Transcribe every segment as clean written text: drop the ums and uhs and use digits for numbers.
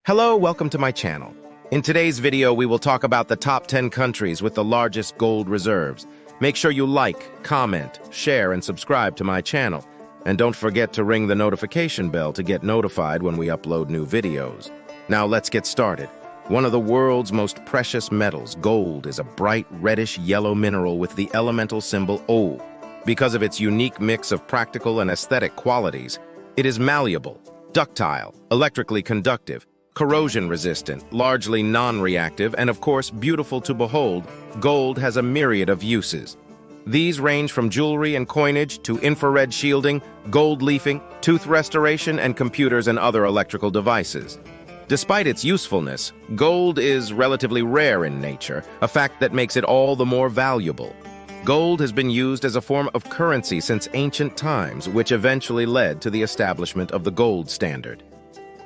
Hello, welcome to my channel. In today's video, we will talk about the top 10 countries with the largest gold reserves. Make sure you like, comment, share, and subscribe to my channel. And don't forget to ring the notification bell to get notified when we upload new videos. Now let's get started. One of the world's most precious metals, gold, is a bright reddish yellow mineral with the elemental symbol O. Because of its unique mix of practical and aesthetic qualities, it is malleable, ductile, electrically conductive, corrosion-resistant, largely non-reactive, and of course, beautiful to behold. Gold has a myriad of uses. These range from jewelry and coinage to infrared shielding, gold leafing, tooth restoration, and computers and other electrical devices. Despite its usefulness, gold is relatively rare in nature, a fact that makes it all the more valuable. Gold has been used as a form of currency since ancient times, which eventually led to the establishment of the gold standard.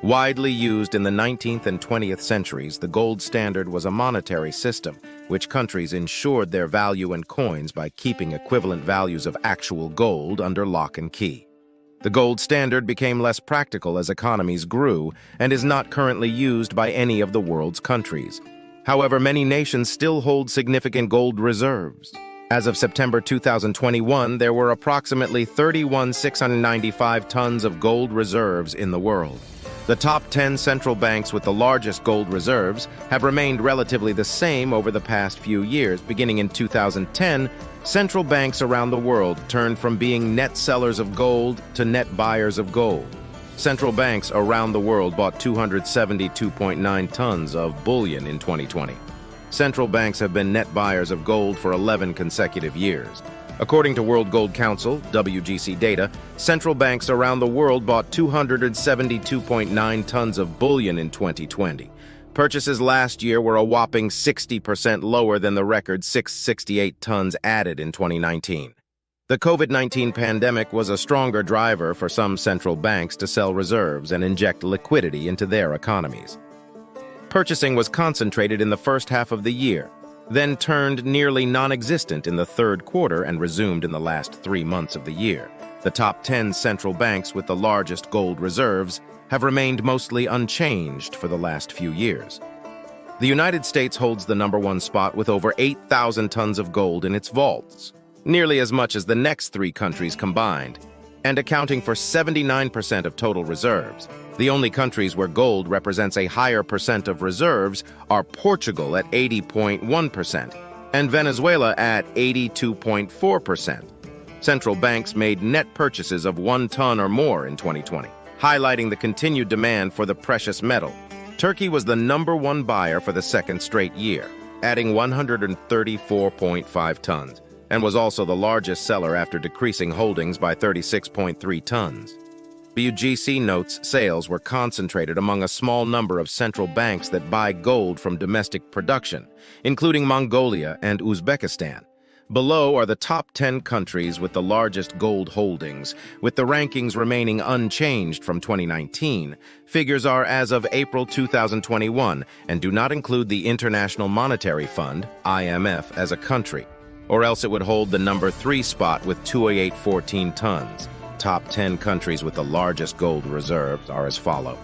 Widely used in the 19th and 20th centuries, the gold standard was a monetary system, which countries ensured their value in coins by keeping equivalent values of actual gold under lock and key. The gold standard became less practical as economies grew and is not currently used by any of the world's countries. However, many nations still hold significant gold reserves. As of September 2021, there were approximately 31,695 tons of gold reserves in the world. The top 10 central banks with the largest gold reserves have remained relatively the same over the past few years. Beginning in 2010, central banks around the world turned from being net sellers of gold to net buyers of gold. Central banks around the world bought 272.9 tons of bullion in 2020. Central banks have been net buyers of gold for 11 consecutive years. According to World Gold Council, WGC data, central banks around the world bought 272.9 tons of bullion in 2020. Purchases last year were a whopping 60% lower than the record 668 tons added in 2019. The COVID-19 pandemic was a stronger driver for some central banks to sell reserves and inject liquidity into their economies. Purchasing was concentrated in the first half of the year, then turned nearly non-existent in the third quarter and resumed in the last 3 months of the year. The top 10 central banks with the largest gold reserves have remained mostly unchanged for the last few years. The United States holds the #1 spot with over 8,000 tons of gold in its vaults, nearly as much as the next 3 countries combined, and accounting for 79% of total reserves. The only countries where gold represents a higher percent of reserves are Portugal at 80.1% and Venezuela at 82.4%. Central banks made net purchases of 1 ton or more in 2020, highlighting the continued demand for the precious metal. Turkey was the #1 buyer for the second straight year, adding 134.5 tons, and was also the largest seller after decreasing holdings by 36.3 tons. WGC notes sales were concentrated among a small number of central banks that buy gold from domestic production, including Mongolia and Uzbekistan. Below are the top 10 countries with the largest gold holdings, with the rankings remaining unchanged from 2019. Figures are as of April 2021 and do not include the International Monetary Fund, IMF, as a country, or else it would hold the #3 spot with 2,814 tons. Top 10 countries with the largest gold reserves are as follow.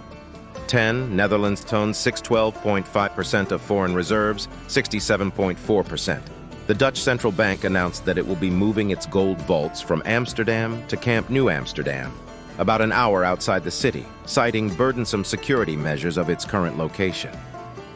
10. Netherlands owns 612.5% of foreign reserves, 67.4%. The Dutch Central Bank announced that it will be moving its gold vaults from Amsterdam to Camp New Amsterdam, about an hour outside the city, citing burdensome security measures of its current location.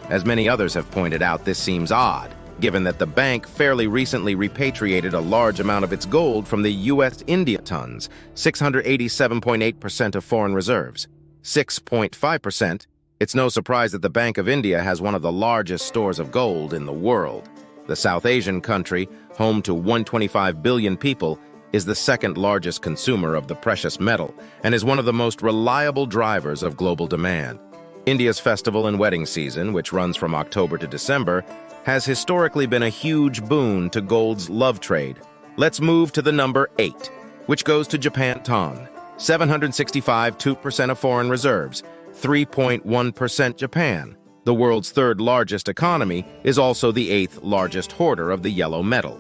As many others have pointed out, this seems odd, given that the bank fairly recently repatriated a large amount of its gold from the U.S. India tons, 687.8% of foreign reserves, 6.5%. It's no surprise that the Bank of India has one of the largest stores of gold in the world. The South Asian country, home to 125 billion people, is the second largest consumer of the precious metal and is one of the most reliable drivers of global demand. India's festival and wedding season, which runs from October to December, has historically been a huge boon to gold's love trade. Let's move to the number 8, which goes to Japan ton, 765.2% of foreign reserves, 3.1% Japan. The world's third largest economy is also the 8th largest hoarder of the yellow metal.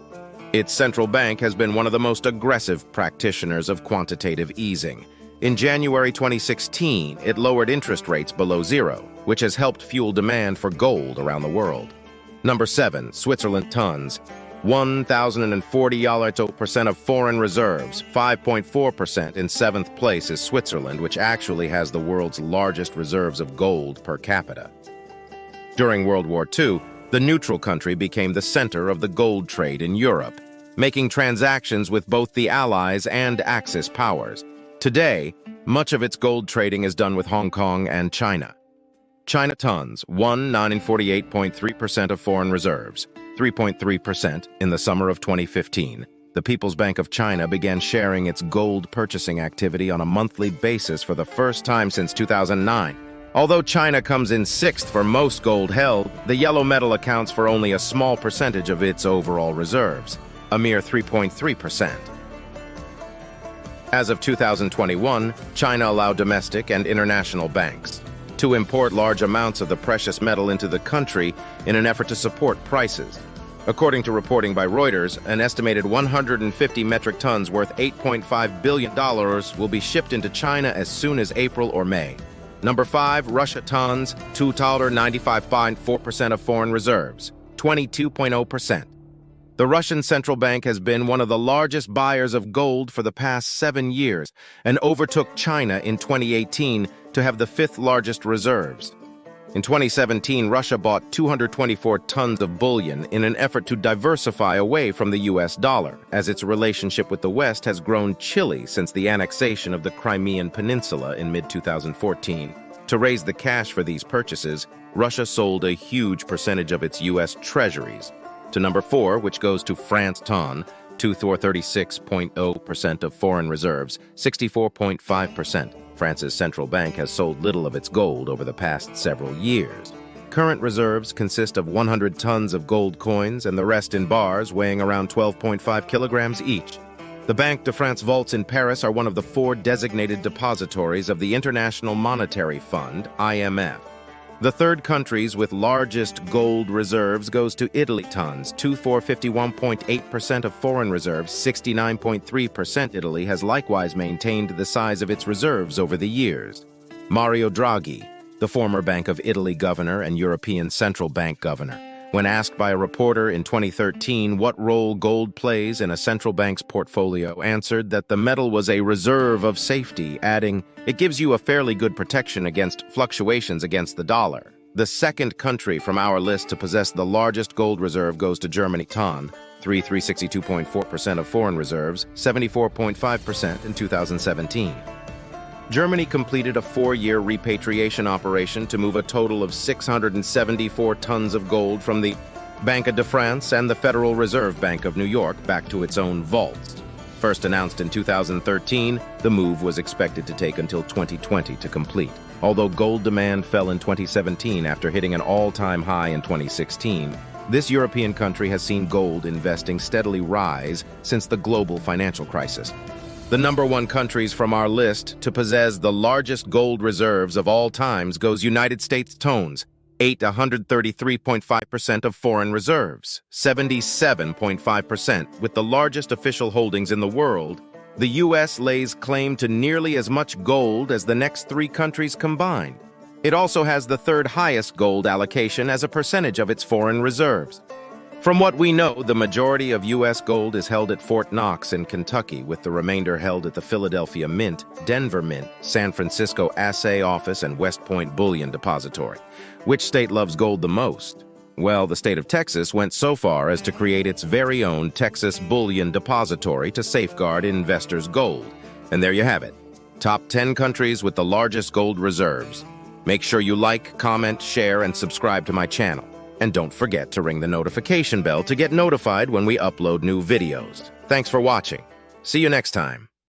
Its central bank has been one of the most aggressive practitioners of quantitative easing. In January 2016, it lowered interest rates below zero, which has helped fuel demand for gold around the world. Number 7, Switzerland tons. 1,040% of foreign reserves, 5.4%. In 7th place is Switzerland, which actually has the world's largest reserves of gold per capita. During World War II, the neutral country became the center of the gold trade in Europe, making transactions with both the Allies and Axis powers. Today, much of its gold trading is done with Hong Kong and China. China tons, 1,948.3% of foreign reserves, 3.3%. In the summer of 2015, the People's Bank of China began sharing its gold purchasing activity on a monthly basis for the first time since 2009. Although China comes in 6th for most gold held, the yellow metal accounts for only a small percentage of its overall reserves, a mere 3.3%. As of 2021, China allowed domestic and international banks to import large amounts of the precious metal into the country in an effort to support prices. According to reporting by Reuters, an estimated 150 metric tons worth $8.5 billion will be shipped into China as soon as April or May. Number 5, Russia tons, 2,95.4% of foreign reserves, 22.0%. The Russian central bank has been one of the largest buyers of gold for the past 7 years and overtook China in 2018 to have the 5th largest reserves. In 2017, Russia bought 224 tons of bullion in an effort to diversify away from the US dollar, as its relationship with the West has grown chilly since the annexation of the Crimean Peninsula in mid-2014. To raise the cash for these purchases, Russia sold a huge percentage of its US treasuries. To number 4, which goes to France ton, 236.0% of foreign reserves, 64.5%. France's central bank has sold little of its gold over the past several years. Current reserves consist of 100 tons of gold coins and the rest in bars weighing around 12.5 kilograms each. The Banque de France vaults in Paris are one of the 4 designated depositories of the International Monetary Fund, IMF. The third countries with largest gold reserves goes to Italy tons, 2,451.8% of foreign reserves, 69.3%. Italy has likewise maintained the size of its reserves over the years. Mario Draghi, the former Bank of Italy governor and European Central Bank governor, when asked by a reporter in 2013 what role gold plays in a central bank's portfolio, answered that the metal was a reserve of safety, adding, "It gives you a fairly good protection against fluctuations against the dollar." The second country from our list to possess the largest gold reserve goes to Germany ton, 362.4% of foreign reserves, 74.5% in 2017. Germany completed a 4-year repatriation operation to move a total of 674 tons of gold from the Banque de France and the Federal Reserve Bank of New York back to its own vaults. First announced in 2013, the move was expected to take until 2020 to complete. Although gold demand fell in 2017 after hitting an all-time high in 2016, this European country has seen gold investing steadily rise since the global financial crisis. The number 1 countries from our list to possess the largest gold reserves of all times goes United States tones, 133.5% of foreign reserves, 77.5%, with the largest official holdings in the world. The U.S. lays claim to nearly as much gold as the next 3 countries combined. It also has the 3rd highest gold allocation as a percentage of its foreign reserves. From what we know, the majority of U.S. gold is held at Fort Knox in Kentucky, with the remainder held at the Philadelphia Mint, Denver Mint, San Francisco Assay Office, and West Point Bullion Depository. Which state loves gold the most? Well, the state of Texas went so far as to create its very own Texas Bullion Depository to safeguard investors' gold. And there you have it. Top 10 countries with the largest gold reserves. Make sure you like, comment, share, and subscribe to my channel. And don't forget to ring the notification bell to get notified when we upload new videos. Thanks for watching. See you next time.